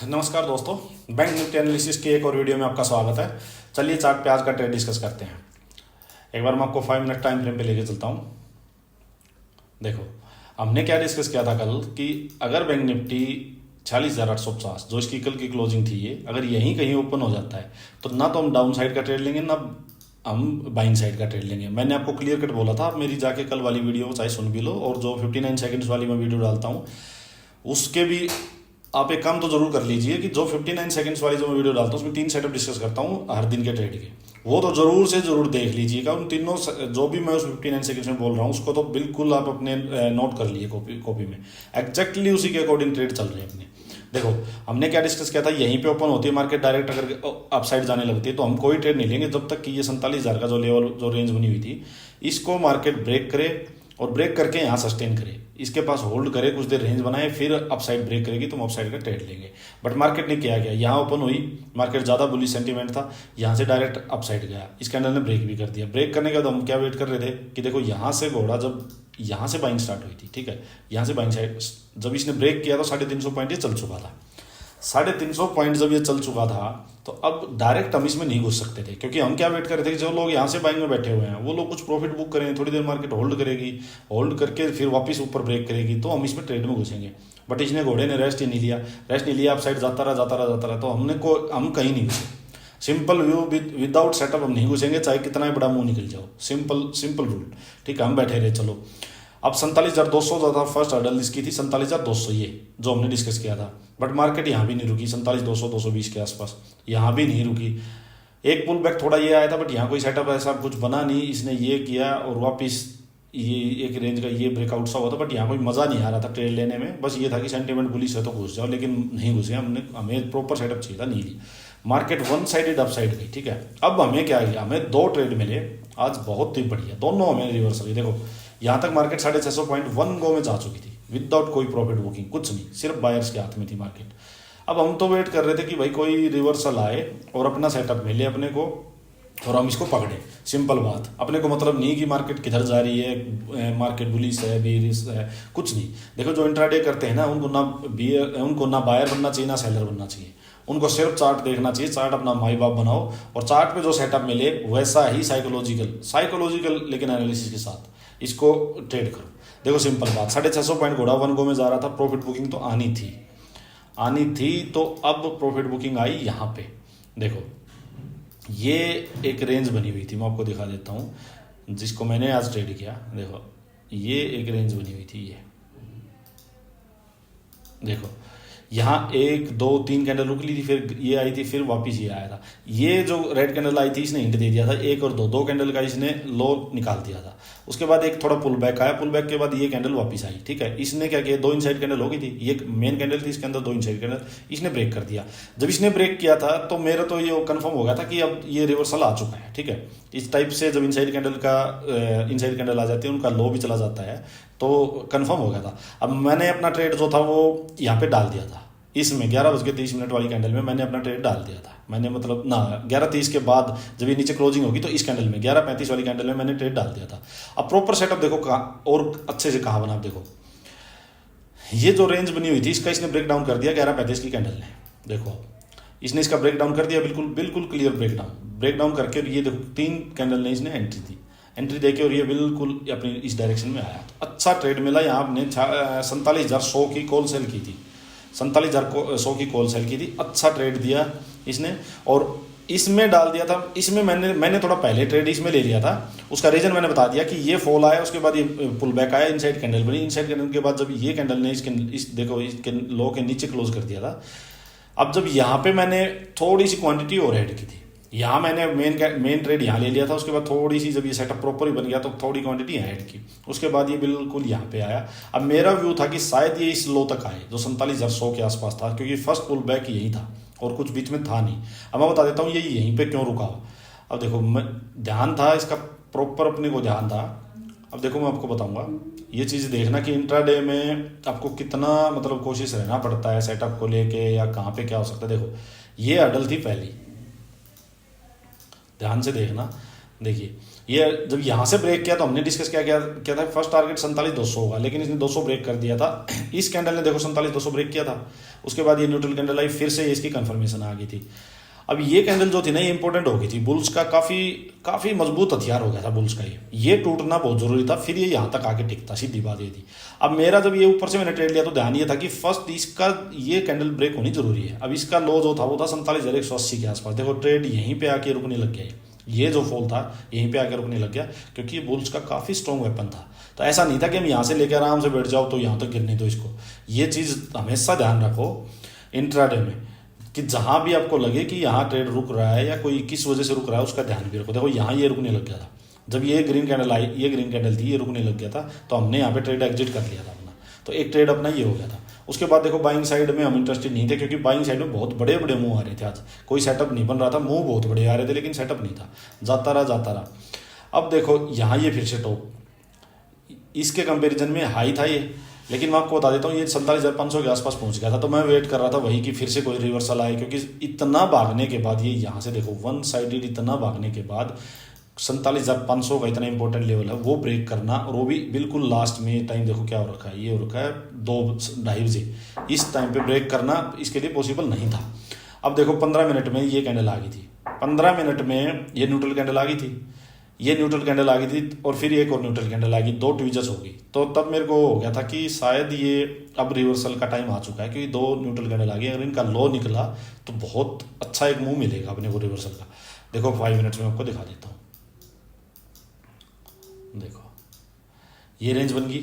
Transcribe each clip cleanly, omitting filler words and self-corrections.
नमस्कार दोस्तों, bank Nifty analysis की एक और वीडियो में आपका स्वागत है। चलिए चार्ट पे आज का ट्रेड डिस्कस करते हैं। एक बार मैं आपको 5 मिनट टाइम फ्रेम पे लेके चलता हूँ। देखो, हमने क्या डिस्कस किया था कल कि अगर बैंक निफ्टी 46,850 जो इसकी कल की क्लोजिंग थी, ये अगर यहीं कहीं ओपन हो जाता है तो ना तो हम डाउन साइड का ट्रेड लेंगे ना हम बाइंग साइड का ट्रेड लेंगे। मैंने आपको क्लियर कट बोला था, आप मेरी जाके कल वाली वीडियो चाहे सुन भी लो, और जो 59 सेकंड्स वाली मैं वीडियो डालता हूँ उसके भी आप एक काम तो जरूर कर लीजिए कि जो 59 सेकंड्स वाली जो मैं वीडियो डालता हूँ उसमें 3 सेटअप डिस्कस करता हूँ हर दिन के ट्रेड के, वो तो जरूर से जरूर देख लीजिएगा। उन तीनों जो भी मैं उस 59 सेकंड्स में बोल रहा हूँ उसको तो बिल्कुल आप अपने नोट कर लिए कॉपी में, एग्जैक्टली उसी के अकॉर्डिंग ट्रेड चल रहे हैं अपने। देखो, हमने क्या डिस्कस किया था, यहीं पे ओपन होती है मार्केट डायरेक्ट, अगर अपसाइड जाने लगती है तो हम कोई ट्रेड नहीं लेंगे जब तक कि ये 47,000 का जो लेवल जो रेंज बनी हुई थी इसको मार्केट ब्रेक करे, और ब्रेक करके यहाँ सस्टेन करे, इसके पास होल्ड करे, कुछ देर रेंज बनाए, फिर अपसाइड ब्रेक करेगी तो हम अपसाइड का ट्रेड लेंगे। बट मार्केट ने किया गया, यहाँ ओपन हुई, मार्केट ज़्यादा बुलिश सेंटीमेंट था, यहाँ से डायरेक्ट अपसाइड गया, इस कैंडल ने ब्रेक भी कर दिया। ब्रेक करने के बाद हम क्या वेट कर रहे थे कि देखो यहाँ से घोड़ा जब यहाँ से बाइंग स्टार्ट हुई थी, ठीक है, यहाँ से बाइंग साइड जब इसने ब्रेक किया तो 350 पॉइंट ये चल चुका था। 350 पॉइंट जब ये चल चुका था तो अब डायरेक्ट हम इसमें नहीं घुस सकते थे, क्योंकि हम क्या वेट कर रहे थे कि जो लोग यहाँ से बाइंग में बैठे हुए हैं वो लोग कुछ प्रॉफिट बुक करेंगे, थोड़ी देर मार्केट होल्ड करेगी, होल्ड करके फिर वापस ऊपर ब्रेक करेगी तो हम इसमें ट्रेड में घुसेंगे। बट इसने घोड़े ने रेस्ट ही नहीं लिया, आप साइड जाता रहा तो हम कहीं नहीं घुसे। सिंपल व्यू विदाउट सेटअप हम नहीं घुसेंगे, चाहे कितना ही बड़ा मुंह निकल जाओ, सिंपल रूल, ठीक है। हम बैठे रहे, चलो अब 47,200 ज़्यादा फर्स्ट हर्डल इसकी थी, 47,200 ये जो हमने डिस्कस किया था। बट मार्केट यहाँ भी नहीं रुकी, 47,200 220 के आसपास यहाँ भी नहीं रुकी। एक पुल बैक थोड़ा ये आया था, बट यहाँ कोई सेटअप ऐसा कुछ बना नहीं, इसने ये किया और वापस ये एक रेंज का ये ब्रेकआउट सा हुआ था। बट यहाँ कोई मज़ा नहीं आ रहा था ट्रेड लेने में, बस ये था कि सेंटीमेंट बुलिश है तो घुस जाओ, लेकिन नहीं घुसे हमने, हमें प्रॉपर सेटअप चाहिए था, नहीं ली। Market one sided up side गई, ठीक है। अब हमें क्या किया, हमें 2 ट्रेड मिले आज, बहुत ही बढ़िया, दोनों हमें रिवर्सल। देखो यहाँ तक मार्केट 650 पॉइंट 1 गो में जा चुकी थी विदाउट कोई प्रॉफिट बुकिंग, कुछ नहीं, सिर्फ बायर्स के हाथ में थी मार्केट। अब हम तो वेट कर रहे थे कि भाई कोई रिवर्सल आए और अपना सेटअप मिले अपने को और हम इसको पकड़े। सिंपल बात, अपने को मतलब नहीं कि मार्केट किधर जा रही है, मार्केट बुलिश है बेरिश है, कुछ नहीं। देखो जो इंट्राडे करते हैं ना, उनको ना बायर बनना चाहिए ना सेलर बनना चाहिए, उनको सिर्फ चार्ट देखना चाहिए। चार्ट अपना माई बाप बनाओ और चार्ट पे जो सेटअप मिले वैसा ही साइकोलॉजिकल लेकिन एनालिसिस के साथ इसको ट्रेड करो। देखो सिंपल बात, 650 पॉइंट घोड़ा 1 गो में जा रहा था, प्रॉफिट बुकिंग तो आनी थी तो अब प्रॉफिट बुकिंग आई यहाँ पे। देखो ये एक रेंज बनी हुई थी, मैं आपको दिखा देता हूँ जिसको मैंने आज ट्रेड किया। देखो ये एक रेंज बनी हुई थी, ये देखो यहाँ 1 2 3 कैंडल रुक ली थी, फिर ये आई थी, फिर वापस ये आया था। ये जो रेड कैंडल आई थी इसने हिंट दे दिया था, 1 और 2 कैंडल का इसने लो निकाल दिया था। उसके बाद एक थोड़ा पुल बैक आया, पुल बैक के बाद ये कैंडल वापस आई, ठीक है। इसने क्या किया, 2 इनसाइड कैंडल हो गई थी, ये मेन कैंडल थी, इसके अंदर 2 इनसाइड कैंडल, इसने ब्रेक कर दिया। जब इसने ब्रेक किया था तो मेरा तो ये कंफर्म हो गया था कि अब ये रिवर्सल आ चुका है, ठीक है। इस टाइप से जब इनसाइड कैंडल आ जाती है, उनका लो भी चला जाता है, तो कंफर्म हो गया था। अब मैंने अपना ट्रेड जो था वो यहाँ पे डाल दिया था, इसमें 11:30 वाली कैंडल में मैंने अपना ट्रेड डाल दिया था। मैंने मतलब ना 11:30 के बाद जब ये नीचे क्लोजिंग होगी तो इस कैंडल में 11:35 वाली कैंडल में मैंने ट्रेड डाल दिया था। अब प्रॉपर सेटअप देखो कहाँ और अच्छे से कहाँ बना, देखो ये जो रेंज बनी हुई थी इसका इसने ब्रेक डाउन कर दिया 11:35 की कैंडल ने। देखो इसने इसका ब्रेक डाउन कर दिया, बिल्कुल क्लियर ब्रेक डाउन करके ये देखो 3 कैंडल ने इसने एंट्री देके और ये बिल्कुल अपनी इस डायरेक्शन में आया। तो अच्छा ट्रेड मिला यहाँ। आपने 47,100 की कॉल सेल की थी, 47,100 की कॉल सेल की थी, अच्छा ट्रेड दिया इसने और इसमें डाल दिया था। इसमें मैंने थोड़ा पहले ट्रेड इसमें ले लिया था, उसका रीजन मैंने बता दिया कि ये फॉल आया, उसके बाद ये पुल बैक आया, इनसाइड कैंडल बनी, इनसाइड कैंडल के बाद जब ये कैंडल ने इसके लो के नीचे क्लोज कर दिया था। अब जब यहाँ पे मैंने थोड़ी सी क्वांटिटी और ऐड की थी, यहाँ मैंने मेन ट्रेड यहाँ ले लिया था, उसके बाद थोड़ी सी जब ये सेटअप प्रॉपर ही बन गया तो थोड़ी क्वांटिटी यहाँ ऐड की, उसके बाद ये बिल्कुल यहाँ पे आया। अब मेरा व्यू था कि शायद ये इस लो तक आए जो 47,100 के आसपास था, क्योंकि फर्स्ट पुल बैक यही था और कुछ बीच में था नहीं। अब मैं बता देता हूँ ये यहीं पे क्यों रुका। अब देखो मैं ध्यान था इसका, प्रॉपर अपने को ध्यान था। अब देखो मैं आपको बताऊंगा, ये चीज़ देखना कि इंट्राडे में आपको कितना मतलब कोशिश रहना पड़ता है सेटअप को लेके या कहाँ पे क्या हो सकता है। देखो ये हर्डल थी पहली, ध्यान से देखना, देखिए ये जब यहाँ से ब्रेक किया तो हमने डिस्कस किया था फर्स्ट टारगेट 47,200 होगा, लेकिन इसने 200 ब्रेक कर दिया था। इस कैंडल ने देखो 47,200 ब्रेक किया था, उसके बाद ये न्यूट्रल कैंडल आई, फिर से इसकी कंफर्मेशन आ गई थी। अब ये कैंडल जो थी ना, ये इंपॉर्टेंट हो गई थी, बुल्स का काफी मजबूत हथियार हो गया था बुल्स का। ये टूटना बहुत जरूरी था, फिर ये यहाँ तक आके टिकता, सीधी बात ये थी। अब मेरा जब ये ऊपर से मैंने ट्रेड लिया तो ध्यान ये था कि फर्स्ट इसका ये कैंडल ब्रेक होनी जरूरी है। अब इसका लो जो था वो था 47,180 के आसपास। देखो ट्रेड यहीं पे आके रुकने लग गया, ये जो फॉल था यहीं पे आकर रुकने लग गया, क्योंकि ये बुल्स का काफी स्ट्रॉन्ग वेपन था। तो ऐसा नहीं था कि हम यहाँ से लेकर आराम से बैठ जाओ तो यहाँ तक गिरने दो इसको। ये चीज हमेशा ध्यान रखो इंट्राडे में, कि जहां भी आपको लगे कि यहाँ ट्रेड रुक रहा है या कोई किस वजह से रुक रहा है उसका ध्यान भी रखो। देखो यहाँ ये रुकने लग गया था, जब ये ग्रीन कैंडल आई, ये ग्रीन कैंडल थी, ये रुकने लग गया था, तो हमने यहाँ पे ट्रेड एग्जिट कर लिया था अपना। तो एक ट्रेड अपना ये हो गया था। उसके बाद देखो बाइंग साइड में हम इंटरेस्टेड नहीं थे, क्योंकि बाइंग साइड में बहुत बड़े बड़े मूव आ रहे थे। आज कोई सेटअप नहीं बन रहा था, मूव बहुत बड़े आ रहे थे लेकिन सेटअप नहीं था, जाता रहा। अब देखो यहाँ ये फिर से टॉप, इसके कंपेरिजन में हाई था ये, लेकिन मैं आपको बता देता हूँ ये 47,500 के आसपास पहुंच गया था। तो मैं वेट कर रहा था वही कि फिर से कोई रिवर्सल आए, क्योंकि इतना भागने के बाद ये यहाँ से देखो वन साइडेड इतना भागने के बाद 47,500 का इतना इंपॉर्टेंट लेवल है वो ब्रेक करना, और वो भी बिल्कुल लास्ट में टाइम देखो क्या हो रखा है, ये हो रखा है 2-2:30 बजे, इस टाइम पे ब्रेक करना इसके लिए पॉसिबल नहीं था। अब देखो 15 मिनट में ये कैंडल आ गई थी, 15 मिनट में ये न्यूट्रल कैंडल आ गई थी, ये न्यूट्रल कैंडल आ गई थी, और फिर एक और न्यूट्रल कैंडल आ गई, 2 ट्वीजर्स हो गई। तो तब मेरे को हो गया था कि शायद ये अब रिवर्सल का टाइम आ चुका है, क्योंकि 2 न्यूट्रल कैंडल आ गई, अगर इनका लो निकला तो बहुत अच्छा एक मूव मिलेगा अपने को रिवर्सल का। देखो 5 मिनट्स में आपको दिखा देता हूँ। देखो ये रेंज बन गई,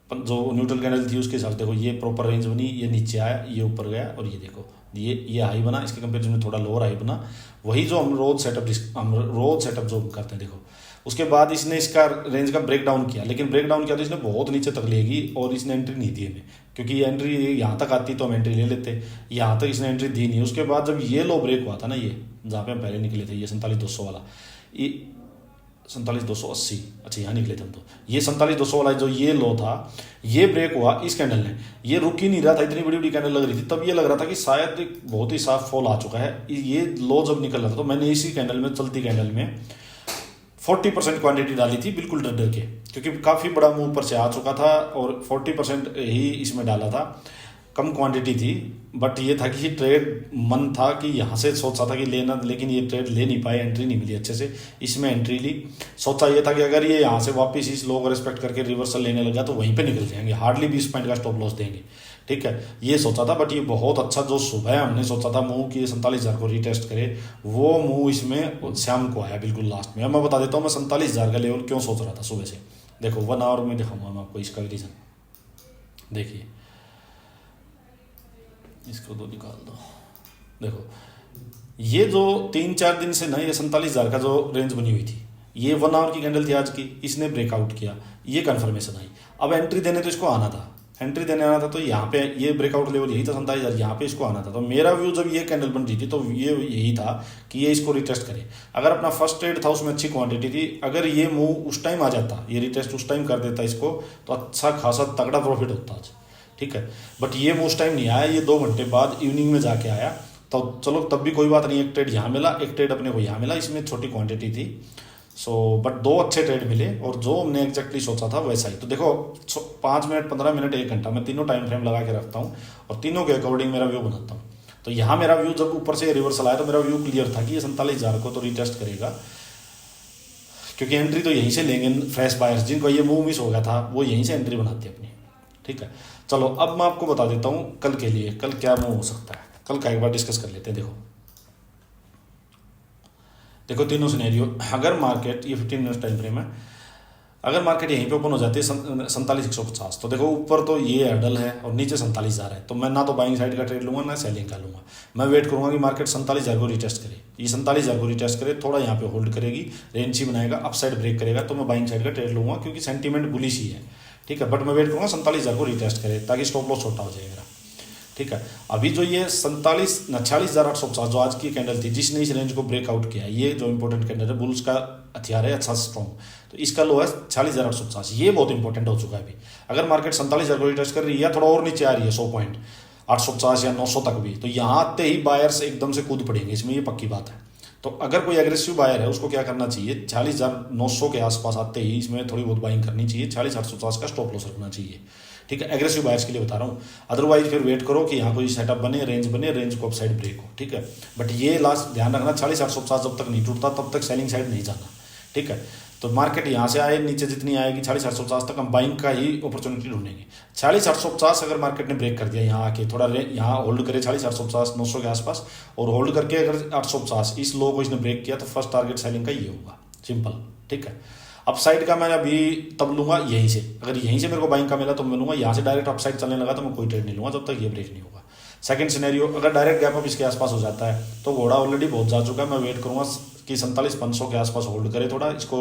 जो न्यूट्रल कैंडल थी उसके हिसाब से देखो ये प्रॉपर रेंज बनी, ये नीचे आया, ये ऊपर गया, और ये देखो ये हाई बना, इसके कंपेरिजन में थोड़ा लोअर हाई बना, वही जो हम रोज सेटअप जो करते हैं। देखो उसके बाद इसने इसका रेंज का ब्रेक डाउन किया, लेकिन ब्रेक डाउन किया तो इसने बहुत नीचे तक लेगी, और इसने एंट्री नहीं दी हमें, क्योंकि ये एंट्री यहाँ तक आती तो हम एंट्री ले लेते, यहाँ तक इसने एंट्री दी नहीं। उसके बाद जब ये लो ब्रेक हुआ था ना, ये जहाँ पे हम पहले निकले थे, ये 47,200 वाला, ये 47,280, अच्छा यहाँ निकले थे हम, तो ये 47,200 वाला जो ये लो था, ये ब्रेक हुआ इस कैंडल ने, ये रुक ही नहीं रहा था, इतनी बड़ी बड़ी कैंडल लग रही थी। तब ये लग रहा था कि शायद एक बहुत ही साफ फॉल आ चुका है। ये लो जब निकल रहा था तो मैंने इसी कैंडल में, चलती कैंडल में 40% क्वांटिटी डाली थी, बिल्कुल डर डर के, क्योंकि काफ़ी बड़ा मूव ऊपर से आ चुका था, और 40% ही इसमें डाला था, कम क्वांटिटी थी। बट ये था कि ट्रेड मन था कि यहाँ से सोचा था कि लेना, लेकिन ये ट्रेड ले नहीं पाए, एंट्री नहीं मिली अच्छे से, इसमें एंट्री ली। सोचा ये था कि अगर ये यहाँ से वापस इस लो को रिस्पेक्ट करके रिवर्सल लेने लगा तो वहीं पे निकल जाएंगे, हार्डली 20 पॉइंट का स्टॉप लॉस देंगे, ठीक है, ये सोचा था। बट ये बहुत अच्छा जो सुबह हमने सोचा था मूव कि 47,000 को रीटेस्ट करे, वो मूव इसमें शाम को आया बिल्कुल लास्ट में। अब मैं बता देता हूँ मैं 47,000 का लेवल क्यों सोच रहा था सुबह से। देखो 1 आवर में दिखाऊंगा मैं आपको इसका रीजन। देखिए इसको तो निकाल दो। देखो ये जो 3-4 दिन से ना, ये 47,000 का जो रेंज बनी हुई थी, ये 1 आवर की कैंडल थी आज की, इसने ब्रेकआउट किया, ये कंफर्मेशन आई। अब एंट्री देने तो इसको आना था, एंट्री देने आना था, तो यहाँ पे ये ब्रेकआउट लेवल यही था 47,000, यहाँ पे इसको आना था। तो मेरा व्यू जब ये कैंडल बन रही थी तो ये यही था कि ये इसको रिटेस्ट करे। अगर अपना फर्स्ट ट्रेड था उसमें अच्छी क्वांटिटी थी, अगर ये मूव उस टाइम आ जाता, ये रिटेस्ट उस टाइम कर देता इसको, तो अच्छा खासा तगड़ा प्रॉफिट होता आज, ठीक है। बट ये उस टाइम नहीं आया, ये 2 घंटे बाद इवनिंग में जाके आया, तो चलो तब भी कोई बात नहीं, एक ट्रेड यहाँ मिला, एक ट्रेड अपने को यहाँ मिला, इसमें छोटी क्वांटिटी थी। सो बट 2 अच्छे ट्रेड मिले, और जो हमने एग्जैक्टली सोचा था वैसा ही। तो देखो 5 मिनट, 15 मिनट, 1 घंटा, मैं तीनों टाइम फ्रेम लगा के रखता हूँ, और तीनों के अकॉर्डिंग मेरा व्यू बनाता हूँ। तो यहाँ मेरा व्यू जब ऊपर से रिवर्सल आया तो मेरा व्यू क्लियर था कि ये 47,000 को तो रिटेस्ट करेगा, क्योंकि एंट्री तो यहीं से लेंगे फ्रेश बायर्स, जिनको ये मूव मिस हो गया था वो यहीं से एंट्री बनाते अपनी, ठीक है। चलो अब मैं आपको बता देता हूँ कल के लिए, कल क्या मूव हो सकता है, कल का एक बार डिस्कस कर लेते हैं। देखो तीनों सिनेरियो, अगर मार्केट, ये 15 मिनट टाइम फ्रेम है, अगर मार्केट यहीं पे ओपन हो जाती है 47,150, तो देखो ऊपर तो ये हर्डल है और नीचे 47,000 है, तो मैं ना तो बाइंग साइड का ट्रेड लूंगा ना सेलिंग का लूंगा। मैं वेट करूंगा कि मार्केट 47,000 को रिटेस्ट करे, ये 47,000 को रिटेस्ट करे, थोड़ा यहाँ पे होल्ड करेगी, रेंज ही बनाएगा, अपसाइड ब्रेक करेगा, तो मैं बाइंग साइड का ट्रेड लूंगा, क्योंकि सेंटीमेंट बुलिश ही है, ठीक है। बट मैं वेट करूंगा 47,000 को रिटेस्ट करे, ताकि स्टॉप लॉस छोटा हो जाए मेरा, ठीक है। अभी जो ये 46,850 जो आज की कैंडल थी, जिसने इस रेंज को ब्रेकआउट किया, ये जो इंपॉर्टेंट कैंडल है, बुल्स का हथियार है अच्छा स्ट्रॉन्ग, तो इसका लो है 46,850, ये बहुत इंपॉर्टेंट हो चुका है अभी। अगर मार्केट 47,000 को रिटेस्ट कर रही है या थोड़ा और नीचे आ रही है 100 पॉइंट 850 या 900 तक भी, तो यहाँ आते ही बायर्स एकदम से कूद पड़ेंगे इसमें, ये पक्की बात है। तो अगर कोई एग्रेसिव बायर है उसको क्या करना चाहिए, 40,900 के आसपास आते ही इसमें थोड़ी बहुत बाइंग करनी चाहिए, 40,850 का स्टॉप लॉस रखना चाहिए। ठीक है, एग्रेसिव बायर्स के लिए बता रहा हूँ। अदरवाइज फिर वेट करो कि यहाँ कोई सेटअप बने, रेंज को अपसाइड ब्रेक हो। ठीक है, बट ये लास्ट ध्यान रखना, 40,850 जब तक नहीं टूटता तब तक सेलिंग साइड नहीं जाना। ठीक है, तो मार्केट यहाँ से आए नीचे जितनी आएगी 40,850 तक हम बाइंग का ही अपॉर्चुनिटी ढूंढेंगे। 40,850 अगर मार्केट ने ब्रेक कर दिया यहाँ आके, थोड़ा यहाँ होल्ड करे 40,850 900 के आसपास, और होल्ड करके अगर 850 इस लो को इसने ब्रेक किया तो फर्स्ट टारगेट सेलिंग का ये होगा, सिंपल। ठीक है, अपसाइड का मैं अभी तब लूंगा यहीं से, अगर यहीं से मेरे को बाइंग का मिला तो मैं लूंगा, यहाँ से डायरेक्ट अपसाइड चलने लगा तो मैं कोई ट्रेड नहीं लूंगा जब तक ये ब्रेक नहीं होगा। सेकंड सिनेरियो, अगर डायरेक्ट गैप अप इसके आसपास हो जाता है तो घोड़ा ऑलरेडी बहुत जा चुका है, मैं वेट करूंगा कि 47,500 के आसपास होल्ड करे, थोड़ा इसको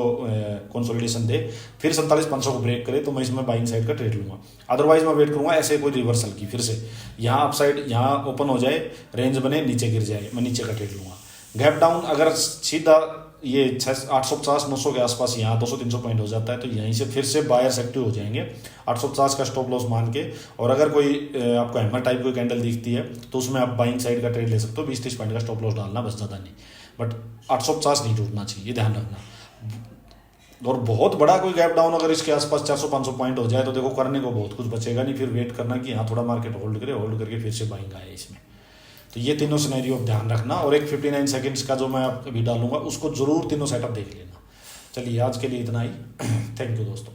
कंसोलिडेशन दे, फिर 47,500 को ब्रेक करे तो मैं इसमें बाइंग साइड का ट्रेड लूंगा। अदरवाइज मैं वेट करूंगा ऐसे कोई रिवर्सल की, फिर से यहाँ अपसाइड यहाँ ओपन हो जाए, रेंज बने, नीचे गिर जाए, मैं नीचे का ट्रेड लूंगा। गैप डाउन अगर सीधा ये 850-900 के आसपास यहाँ 200-300 पॉइंट हो जाता है तो यहीं से फिर से बायर्स एक्टिव हो जाएंगे 850 का स्टॉप लॉस मान के। और अगर कोई आपको हैमर टाइप कोई कैंडल दिखती है तो उसमें आप बाइंग साइड का ट्रेड ले सकते हो, 20-30 पॉइंट का स्टॉप लॉस डालना, बस ज़्यादा नहीं। बट 850 नहीं टूटना चाहिए, ध्यान रखना। और बहुत बड़ा कोई गैप डाउन अगर इसके आसपास 400-500 पॉइंट हो जाए तो देखो करने को बहुत कुछ बचेगा नहीं, फिर वेट करना कि यहाँ थोड़ा मार्केट होल्ड करे, होल्ड करके फिर से बाइंग आए इसमें। तो ये तीनों सिनेरियो ध्यान रखना, और एक 59 सेकंड्स का जो मैं अभी डालूंगा उसको जरूर तीनों सेटअप देख लेना। चलिए आज के लिए इतना ही, थैंक यू दोस्तों।